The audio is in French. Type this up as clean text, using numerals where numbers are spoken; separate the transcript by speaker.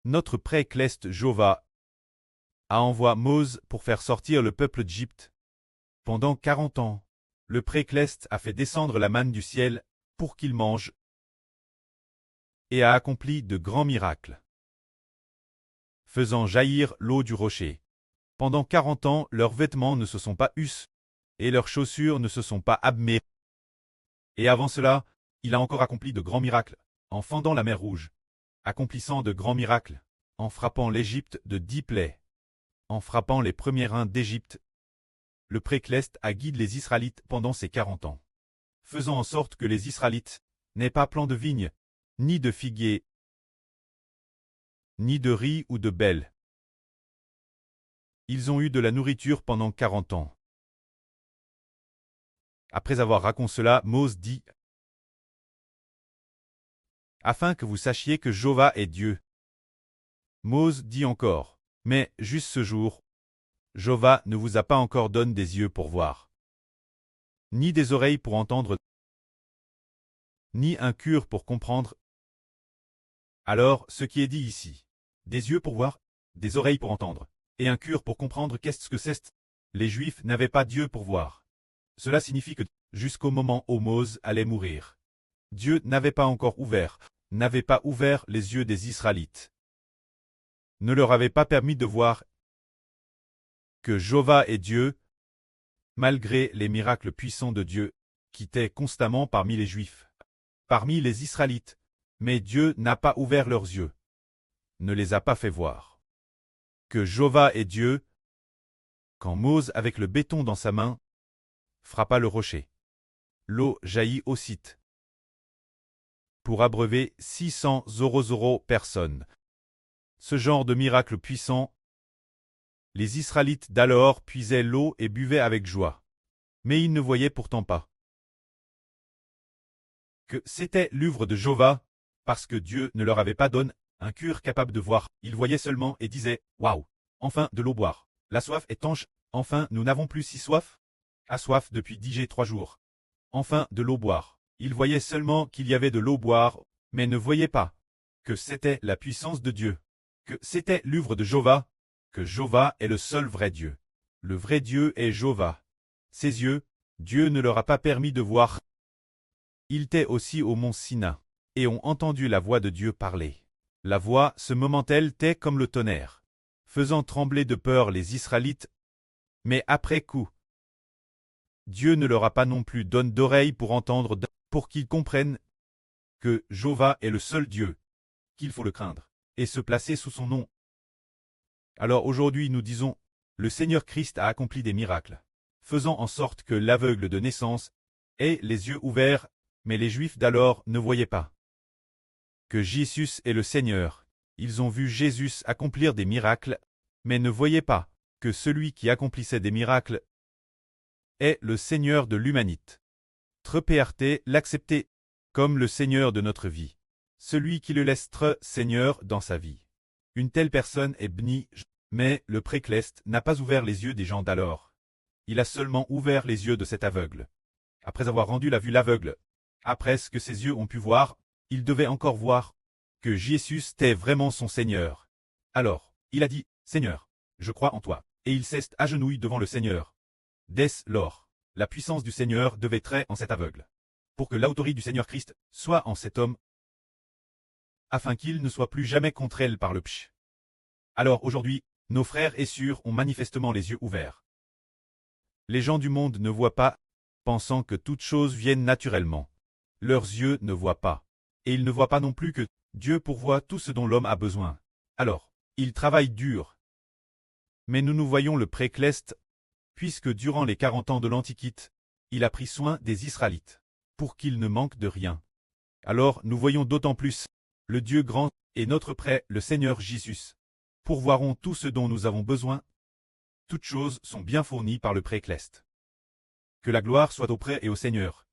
Speaker 1: Notre pré-Cleste Jova a envoyé Mose pour faire sortir le peuple d'Égypte. Pendant 40 ans, le pré-Cleste a fait descendre la manne du ciel pour qu'ils mangent et a accompli de grands miracles, faisant jaillir l'eau du rocher. Pendant 40 ans, leurs vêtements ne se sont pas usés et leurs chaussures ne se sont pas abîmées. Et avant cela, il a encore accompli de grands miracles, en fendant la mer Rouge, accomplissant de grands miracles, en frappant l'Égypte de 10 plaies, en frappant les premiers reins d'Égypte. Le pré-Cleste a guidé les Israélites pendant ces 40 ans, faisant en sorte que les Israélites n'aient pas plan de vigne, ni de figuier, ni de riz ou de bêle. Ils ont eu de la nourriture pendant 40 ans. Après avoir raconté cela, Mose dit: afin que vous sachiez que Jova est Dieu. Mose dit encore: mais juste ce jour, Jova ne vous a pas encore donné des yeux pour voir, ni des oreilles pour entendre, ni un cœur pour comprendre. Alors, ce qui est dit ici, des yeux pour voir, des oreilles pour entendre, et un cœur pour comprendre, qu'est-ce que c'est? Les Juifs n'avaient pas Dieu pour voir. Cela signifie que, jusqu'au moment où Mose allait mourir, Dieu n'avait pas ouvert les yeux des Israélites, ne leur avait pas permis de voir que Jova est Dieu, malgré les miracles puissants de Dieu, qui étaient constamment parmi les Juifs, parmi les Israélites, mais Dieu n'a pas ouvert leurs yeux, ne les a pas fait voir que Jova est Dieu. Quand Mose, avec le béton dans sa main, frappa le rocher, l'eau jaillit aussitôt, pour abreuver 600 personnes. Ce genre de miracle puissant, les Israélites d'alors puisaient l'eau et buvaient avec joie. Mais ils ne voyaient pourtant pas que c'était l'œuvre de Jova, parce que Dieu ne leur avait pas donné un cœur capable de voir. Ils voyaient seulement et disaient: waouh, enfin de l'eau boire. La soif est étanche, enfin nous n'avons plus si soif. A soif depuis 3 jours. Enfin de l'eau boire. Ils voyaient seulement qu'il y avait de l'eau boire, mais ne voyaient pas que c'était la puissance de Dieu, que c'était l'œuvre de Jova, que Jova est le seul vrai Dieu. Le vrai Dieu est Jova. Ses yeux, Dieu ne leur a pas permis de voir. Ils étaient aussi au mont Sina, et ont entendu la voix de Dieu parler. La voix, ce moment-elle, était comme le tonnerre, faisant trembler de peur les Israélites. Mais après coup, Dieu ne leur a pas non plus donné d'oreilles pour entendre, pour qu'ils comprennent que Jova est le seul Dieu, qu'il faut le craindre, et se placer sous son nom. Alors aujourd'hui nous disons, le Seigneur Christ a accompli des miracles, faisant en sorte que l'aveugle de naissance ait les yeux ouverts, mais les Juifs d'alors ne voyaient pas que Jésus est le Seigneur. Ils ont vu Jésus accomplir des miracles, mais ne voyaient pas que celui qui accomplissait des miracles est le Seigneur de l'humanité. PRT l'accepter comme le Seigneur de notre vie, celui qui le laisse être Seigneur dans sa vie. Une telle personne est bénie, mais le pré-Cleste n'a pas ouvert les yeux des gens d'alors. Il a seulement ouvert les yeux de cet aveugle. Après avoir rendu la vue l'aveugle, après ce que ses yeux ont pu voir, il devait encore voir que Jésus était vraiment son Seigneur. Alors, il a dit: Seigneur, je crois en toi. Et il s'est agenouillé devant le Seigneur. Dès lors, la puissance du Seigneur devait être en cet aveugle, pour que l'autorité du Seigneur Christ soit en cet homme, afin qu'il ne soit plus jamais contre elle par le péché. Alors aujourd'hui, nos frères et sœurs ont manifestement les yeux ouverts. Les gens du monde ne voient pas, pensant que toutes choses viennent naturellement. Leurs yeux ne voient pas. Et ils ne voient pas non plus que Dieu pourvoit tout ce dont l'homme a besoin. Alors, ils travaillent dur. Mais nous voyons le pré-Cleste, puisque durant les 40 ans de l'Antiquité, il a pris soin des Israélites, pour qu'ils ne manquent de rien. Alors nous voyons d'autant plus le Dieu grand et notre prêt, le Seigneur Jésus. Pourvoiront tout ce dont nous avons besoin. Toutes choses sont bien fournies par le pré-Cleste. Que la gloire soit au prêt et au Seigneur.